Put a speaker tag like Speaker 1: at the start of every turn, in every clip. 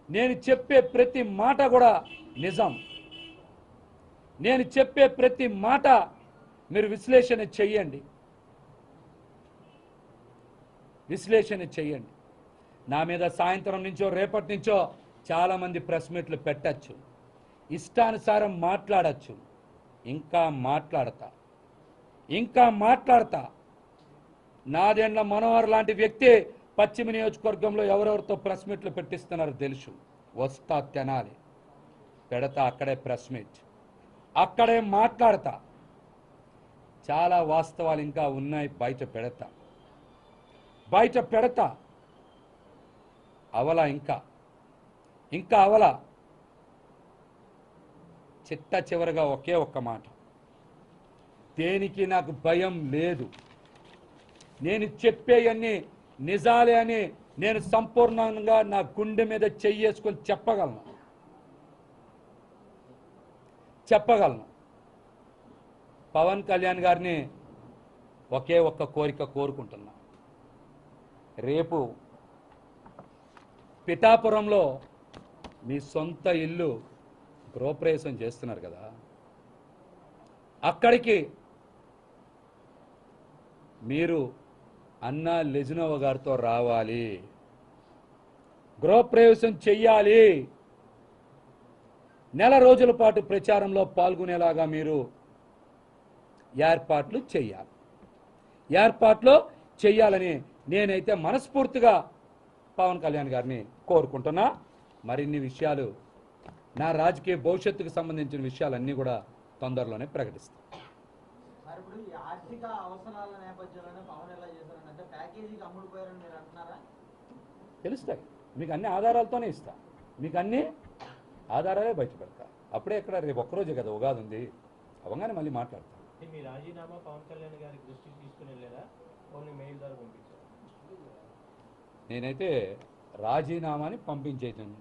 Speaker 1: నేను చెప్పే ప్రతి మాట కూడా నిజం. నేను చెప్పే ప్రతి మాట మీరు విశ్లేషణ చెయ్యండి, విశ్లేషణ చెయ్యండి. నా మీద సాయంత్రం నుంచో రేపటి నుంచో చాలామంది ప్రెస్ మీట్లు పెట్టచ్చు, ఇష్టానుసారం మాట్లాడచ్చు. ఇంకా మాట్లాడతా. నాదెండ్ల మనోహర్ లాంటి వ్యక్తి పశ్చిమ నియోజకవర్గంలో ఎవరెవరితో ప్రెస్ మీట్లు పెట్టిస్తున్నారో తెలుసు. వస్తా తెనాలి, పెడతా అక్కడే ప్రెస్ మీట్, అక్కడే మాట్లాడతా. చాలా వాస్తవాలు ఇంకా ఉన్నాయి, బయట పెడతా. అవలా ఇంకా అవలా. చివరగా ఒకే ఒక్క మాట, దేనికి నాకు భయం లేదు. నేను చెప్పేయన్నీ నిజాలే అని నేను సంపూర్ణంగా నా గుండె మీద చెయ్యేసుకొని చెప్పగలను. పవన్ కళ్యాణ్ గారిని ఒకే ఒక్క కోరిక కోరుకుంటున్నా. రేపు పిఠాపురంలో మీ సొంత ఇల్లు గృహప్రవేశం చేస్తున్నారు కదా, అక్కడికి మీరు అన్నా లెజినోవా గారితో రావాలి, గృహప్రవేశం చెయ్యాలి. నెల రోజుల పాటు ప్రచారంలో పాల్గొనేలాగా మీరు ఏర్పాట్లు చెయ్యాలని నేనైతే మనస్ఫూర్తిగా పవన్ కళ్యాణ్ గారిని కోరుకుంటున్నా. మరిన్ని విషయాలు, నా రాజకీయ భవిష్యత్తుకు సంబంధించిన విషయాలన్నీ కూడా తొందరలోనే ప్రకటిస్తాను. తెలుస్తాయి, మీకు అన్ని ఆధారాలతోనే ఇస్తా, మీకు అన్ని ఆధారాలే బయట పెడతా. అప్పుడే ఎక్కడ రేపు ఒక్కరోజే కదా ఉగాది ఉంది, అవగానే మళ్ళీ మాట్లాడతాను.
Speaker 2: మీ రాజీనామా పవన్ కళ్యాణ్ గారి దృష్టికి తీసుకుని వెళ్ళారా, ఓన్లీ మెయిల్ ద్వారా పంపించారు?
Speaker 1: నేనైతే రాజీనామాని పంపించాను.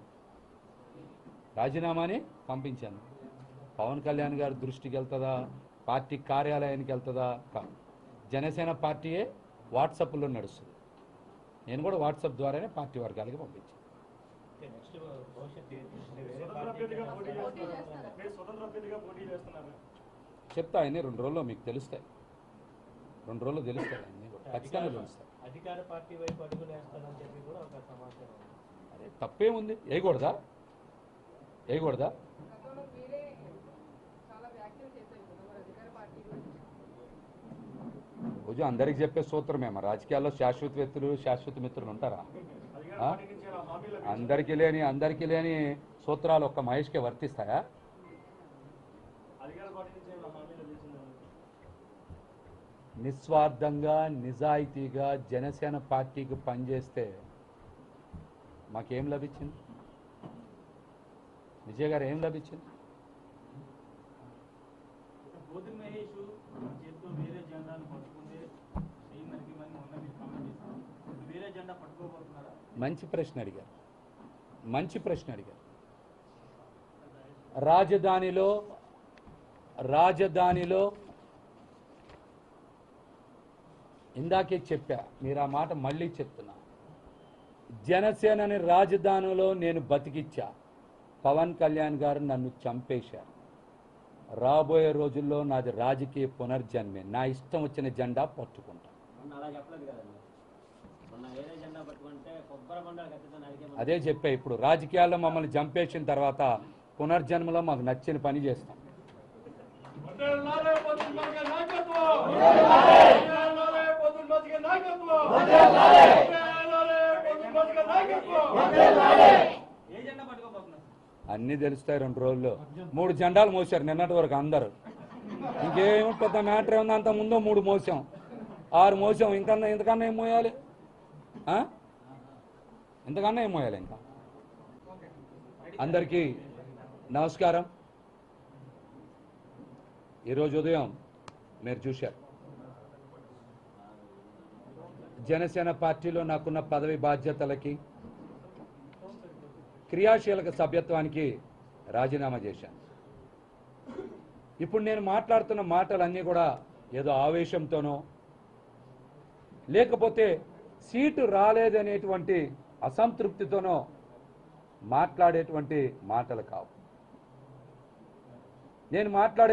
Speaker 1: పవన్ కళ్యాణ్ గారి దృష్టికి వెళ్తుందా, పార్టీ కార్యాలయానికి వెళ్తుందా? జనసేన పార్టీయే వాట్సాప్లో నడుస్తుంది. నేను కూడా వాట్సాప్ ద్వారానే పార్టీ వర్గాలకి పంపించాను. చెప్తా అన్నీ 2 రోజుల్లో మీకు తెలుస్తాయి. 2 రోజుల్లో తెలుస్తాయి, అన్నీ కూడా ఖచ్చితంగా తెలుస్తాయి.
Speaker 2: అధికార పార్టీ వైపు అడుగులు వేస్తానని చెప్పి కూడా ఒక సమాచారం.
Speaker 1: అదే తప్పేముంది, వేయకూడదా? రోజు అందరికి చెప్పే సూత్రమే, మా రాజకీయాల్లో శాశ్వత వ్యక్తులు, శాశ్వత మిత్రులు ఉంటారా? అందరికీ లేని సూత్రాలు ఒక్క మహేష్కే వర్తిస్తాయా? నిస్వార్థంగా నిజాయితీగా జనసేన పార్టీకి పనిచేస్తే మాకేం లభించింది? విజయ్ గారు ఏం లభించింది? మంచి ప్రశ్న అడిగారు. రాజధానిలో ఇందాకే చెప్పా, మీరు ఆ మాట మళ్ళీ చెప్తున్నా. జనసేనని రాజధానిలో నేను బతికిచ్చా, పవన్ కళ్యాణ్ గారు నన్ను చంపేశారు. రాబోయే రోజుల్లో నాది రాజకీయ పునర్జన్మే, నా ఇష్టం వచ్చిన జెండా పట్టుకుంటా. అదే చెప్పా, ఇప్పుడు రాజకీయాల్లో మమ్మల్ని చంపేసిన తర్వాత పునర్జన్మలో మాకు నచ్చిన పని చేస్తాం. అన్నీ తెలుస్తాయి 2 రోజుల్లో. 3 జెండాలు మోసారు నిన్నటి వరకు అందరూ. ఇంకేమో పెద్ద మ్యాటర్ ఏముంది, అంత ముందు 3 మోసాం, 6 మోసాం. ఇంతకన్నా ఏం మోయాలి? ఇంతకన్నా ఏం మోయాలి? ఇంకా అందరికీ నమస్కారం. ఈరోజు ఉదయం మీరు చూశారు, జనసేన పార్టీలో నాకున్న పదవి బాధ్యతలకి, క్రియాశీలక సభ్యత్వానికి రాజీనామా చేశాను. ఇప్పుడు నేను మాట్లాడుతున్న మాటలన్నీ కూడా ఏదో ఆవేశంతోనో, లేకపోతే సీటు రాలేదనేటువంటి అసంతృప్తితోనో మాట్లాడేటువంటి మాటలు కావు. నేను మాట్లాడే